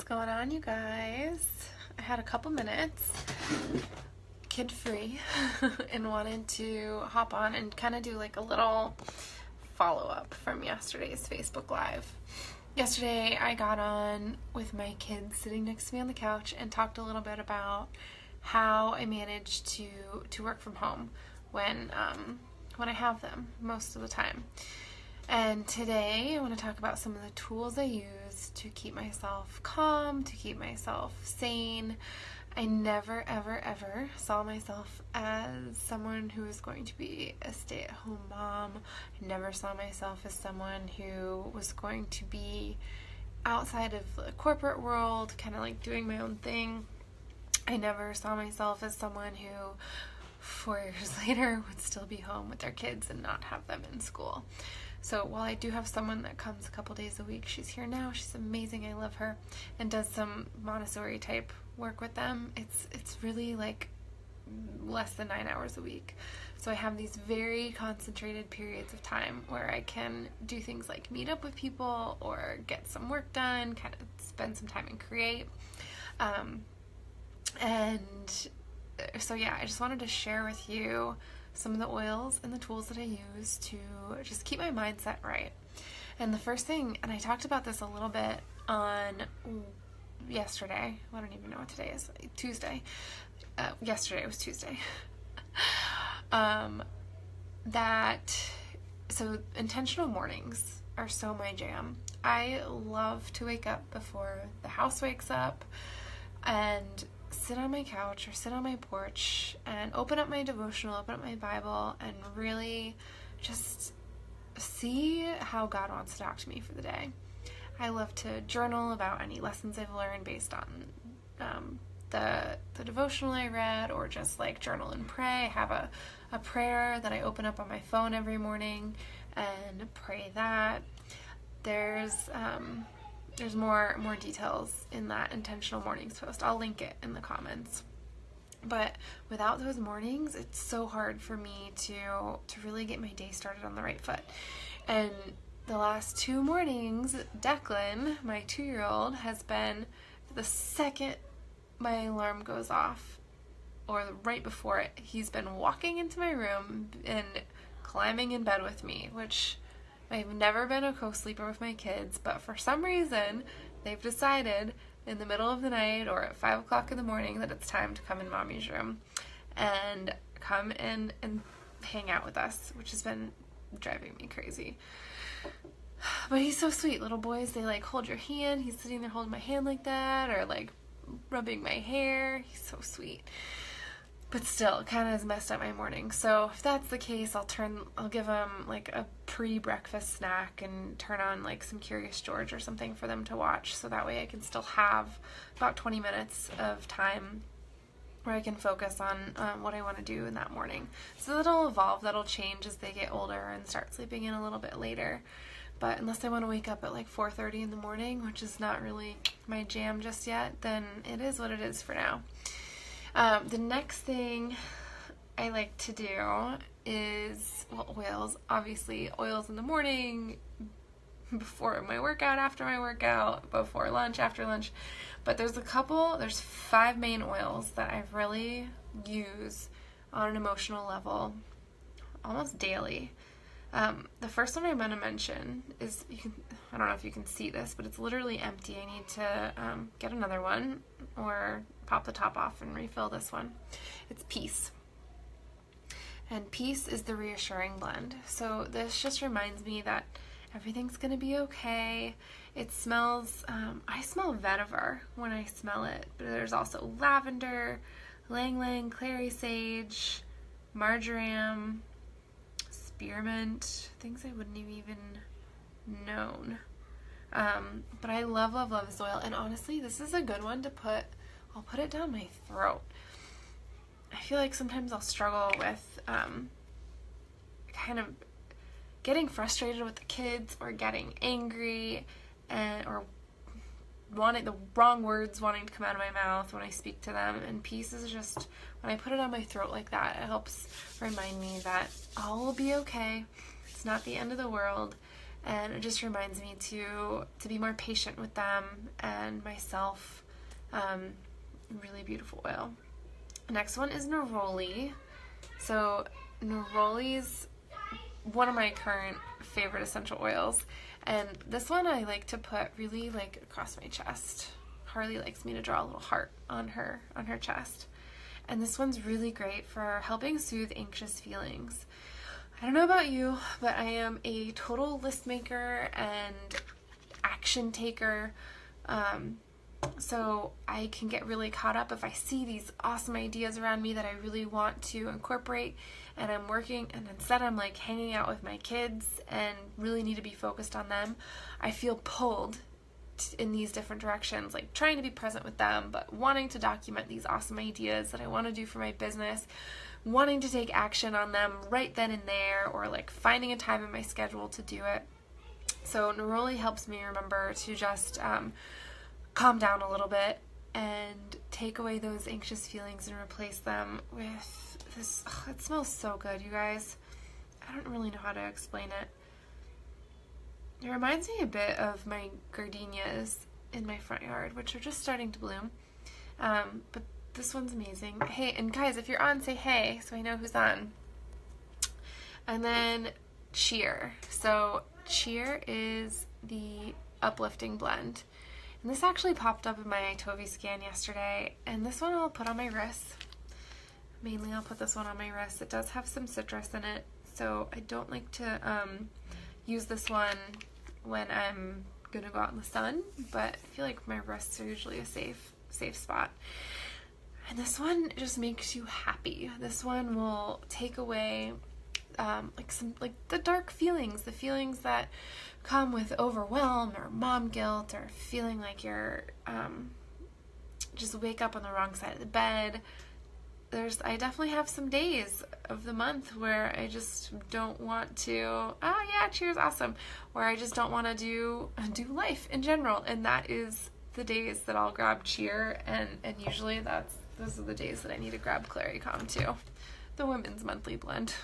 going on, you guys? I had a couple minutes, kid-free, and wanted to hop on and kind of do like a little follow-up from yesterday's Facebook Live. Yesterday, I got on with my kids sitting next to me on the couch and talked a little bit about how I manage to work from home when I have them most of the time. And today I want to talk about some of the tools I use to keep myself calm, to keep myself sane. I never, ever, ever saw myself as someone who was going to be a stay-at-home mom. I never saw myself as someone who was going to be outside of the corporate world, kind of like doing my own thing. I never saw myself as someone who 4 years later would still be home with their kids and not have them in school. So while I do have someone that comes a couple days a week, she's here now, she's amazing, I love her, and does some Montessori type work with them, it's really like less than 9 hours a week. So I have these very concentrated periods of time where I can do things like meet up with people or get some work done, kind of spend some time and create. And so yeah, I just wanted to share with you some of the oils and the tools that I use to just keep my mindset right. And the first thing, and I talked about this a little bit on yesterday, I don't even know what today is, Tuesday. Yesterday was Tuesday. So intentional mornings are so my jam. I love to wake up before the house wakes up and sit on my couch or sit on my porch and open up my devotional, open up my Bible, and really just see how God wants to talk to me for the day. I love to journal about any lessons I've learned based on the devotional I read, or just like journal and pray. I have a prayer that I open up on my phone every morning and pray that. There's more details in that intentional mornings post. I'll link it in the comments. But without those mornings, it's so hard for me to really get my day started on the right foot. And the last 2 mornings, Declan, my 2-year-old, has been, the second my alarm goes off, or right before it, he's been walking into my room and climbing in bed with me, which I've never been a co-sleeper with my kids, but for some reason, they've decided in the middle of the night or at 5 o'clock in the morning that it's time to come in mommy's room and come in and hang out with us, which has been driving me crazy. But he's so sweet. Little boys, they like hold your hand. He's sitting there holding my hand like that, or like rubbing my hair. He's so sweet. But still, it kind of has messed up my morning. So if that's the case, I'll give them like a pre-breakfast snack and turn on like some Curious George or something for them to watch. So that way I can still have about 20 minutes of time where I can focus on what I want to do in that morning. So that'll evolve, that'll change as they get older and start sleeping in a little bit later. But unless I want to wake up at like 4:30 in the morning, which is not really my jam just yet, then it is what it is for now. The next thing I like to do is, oils. Obviously, oils in the morning, before my workout, after my workout, before lunch, after lunch. But there's 5 main oils that I really use on an emotional level almost daily. The first one I'm going to mention is, I don't know if you can see this, but it's literally empty. I need to get another one or pop the top off and refill this one. It's Peace. And Peace is the reassuring blend. So this just reminds me that everything's going to be okay. It smells, I smell vetiver when I smell it, but there's also lavender, ylang-ylang, clary sage, marjoram, spearmint, things I wouldn't have even known. But I love, love, love this oil. And honestly, this is a good one to I'll put it down my throat. I feel like sometimes I'll struggle with kind of getting frustrated with the kids or getting angry or wanting the wrong words wanting to come out of my mouth when I speak to them. And Peace is just, when I put it on my throat like that, it helps remind me that all will be okay. It's not the end of the world. and it just reminds me to be more patient with them and myself. Really beautiful oil. Next one is neroli. So neroli's one of my current favorite essential oils, and this one I like to put really like across my chest. Harley likes me to draw a little heart on her chest, and this one's really great for helping soothe anxious feelings. I don't know about you, but I am a total list maker and action taker. So I can get really caught up if I see these awesome ideas around me that I really want to incorporate, and I'm working, and instead I'm like hanging out with my kids and really need to be focused on them. I feel pulled in these different directions, like trying to be present with them, but wanting to document these awesome ideas that I want to do for my business, wanting to take action on them right then and there, or like finding a time in my schedule to do it. So neroli helps me remember to just calm down a little bit and take away those anxious feelings and replace them with this. It smells so good, you guys. I don't really know how to explain it. It reminds me a bit of my gardenias in my front yard, which are just starting to bloom. But this one's amazing. Hey, and guys, if you're on, say hey so I know who's on. And then cheer. So cheer is the uplifting blend. And this actually popped up in my Tovi scan yesterday, and this one I'll put on my wrist. Mainly I'll put this one on my wrist. It does have some citrus in it, so I don't like to use this one when I'm gonna go out in the sun, but I feel like my wrists are usually a safe spot. And this one just makes you happy. This one will take away like the dark feelings, the feelings that come with overwhelm or mom guilt, or feeling like you're just wake up on the wrong side of the bed. I definitely have some days of the month where I just don't want to, cheer's awesome, where I just don't want to do life in general, and that is the days that I'll grab cheer, and usually those are the days that I need to grab Claricom too, the women's monthly blend,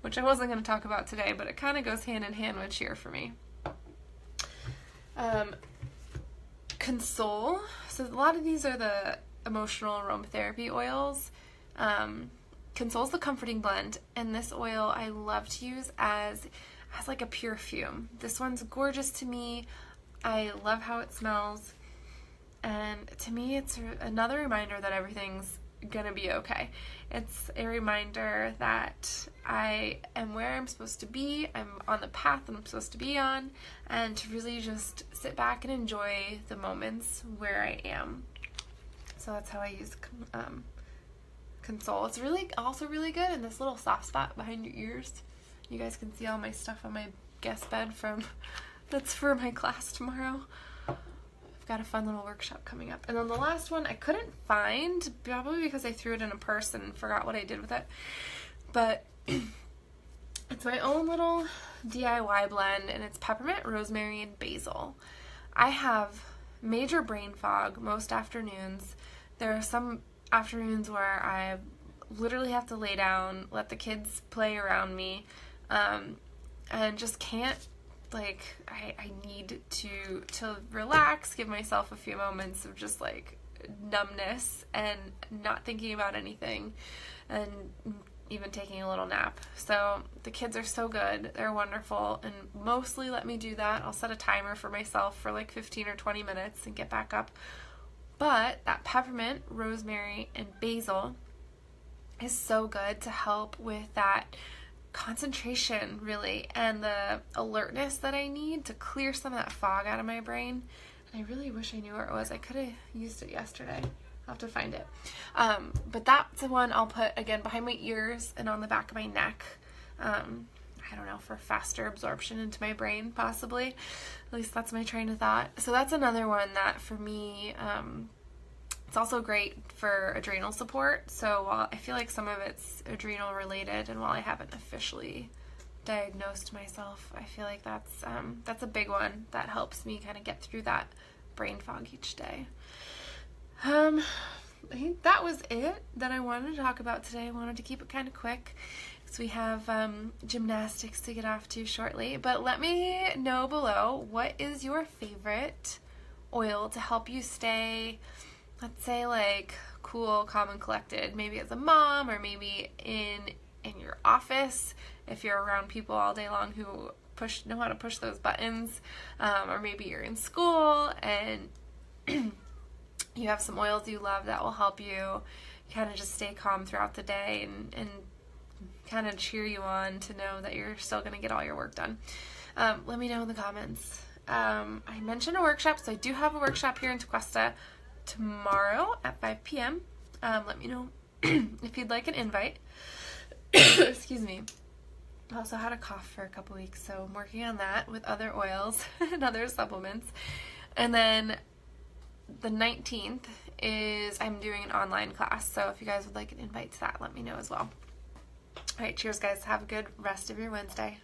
which I wasn't going to talk about today, but it kind of goes hand in hand with cheer for me. Console. So a lot of these are the emotional aromatherapy oils. Console's the comforting blend, and this oil I love to use as like a perfume. This one's gorgeous to me. I love how it smells, and to me it's another reminder that everything's gonna be okay. It's a reminder that I am where I'm supposed to be, I'm on the path that I'm supposed to be on, and to really just sit back and enjoy the moments where I am. So that's how I use Console. It's also really good in this little soft spot behind your ears. You guys can see all my stuff on my guest bed that's for my class tomorrow. I've got a fun little workshop coming up. And then the last one I couldn't find, probably because I threw it in a purse and forgot what I did with it. But it's my own little DIY blend, and it's peppermint, rosemary, and basil. I have major brain fog most afternoons. There are some afternoons where I literally have to lay down, let the kids play around me, and just can't, I need to relax, give myself a few moments of just numbness and not thinking about anything, and even taking a little nap. So the kids are so good. They're wonderful, and mostly let me do that. I'll set a timer for myself for 15 or 20 minutes and get back up. But that peppermint, rosemary, and basil is so good to help with that concentration, really, and the alertness that I need to clear some of that fog out of my brain. And I really wish I knew where it was. I could have used it yesterday. I'll have to find it. But that's the one I'll put, again, behind my ears and on the back of my neck. I don't know, for faster absorption into my brain, possibly. At least that's my train of thought. So that's another one that, for me, it's also great for adrenal support. So while I feel like some of it's adrenal related, and while I haven't officially diagnosed myself, I feel like that's a big one that helps me kind of get through that brain fog each day. I think that was it that I wanted to talk about today. I wanted to keep it kind of quick. So we have gymnastics to get off to shortly. But let me know below, what is your favorite oil to help you stay, let's say, like cool, calm, and collected? Maybe as a mom, or maybe in your office if you're around people all day long who know how to push those buttons, or maybe you're in school and you have some oils you love that will help you kind of just stay calm throughout the day and kind of cheer you on to know that you're still going to get all your work done. Let me know in the comments. I mentioned a workshop, so I do have a workshop here in Tequesta tomorrow at 5 p.m. Let me know if you'd like an invite. Excuse me. I also had a cough for a couple weeks, so I'm working on that with other oils and other supplements. And then the 19th I'm doing an online class, so if you guys would like an invite to that, let me know as well. All right, cheers guys. Have a good rest of your Wednesday.